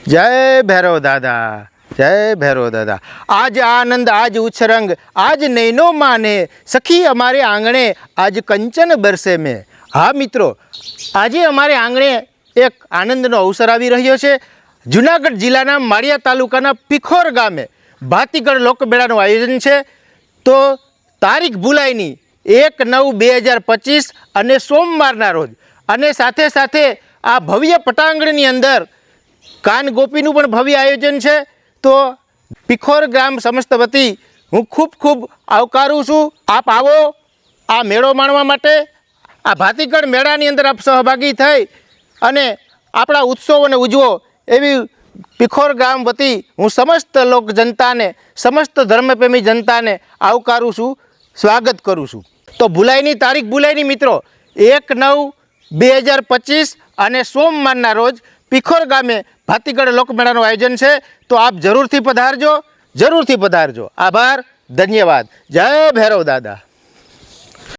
जय भैरव दादा, जय भैरव दादा। आज आनंद, आज उछरंग, आज नैनो माने, सखी अमारे आंगणे आज कंचन बरसे में। हाँ मित्रों, आज अमारे आंगणे एक आनंदनो अवसर आवी रह्यो छे। जूनागढ़ जिल्लाना माळिया तालुकाना पीखोर गामे भातीगढ़ लोकमेळानुं आयोजन छे। तो तारीख भूलायनी 1/9/2025 अने सोमवारना रोज अने साथे साथे आ भव्य पटांगणनी अंदर कान गोपीनुं पण भव्य आयोजन छे। तो पीखोर ग्राम समस्त वती हूँ खूब खूब आवकारूँ छूँ। आप आवो आ मेळो माणवा माटे, आ भातीगढ़ मेळानी अंदर आप सहभागी थई अने आपणा उत्सवोने उजवो एवी पीखोर गाम वती हूँ समस्त लोक जनता ने, समस्त धर्मप्रेमी जनता ने आवकारूँ छूँ, स्वागत करूँ छूँ। तो भूलायनी तारीख भूलायनी मित्रों, 1/9/2025 अने सोमवारना रोज पीखोर गामे भातीगढ़ लोकमेळानुं आयोजन है। तो आप जरूर थी पधारजो, जरूर थी पधारजो। आभार, धन्यवाद। जय भैरव दादा।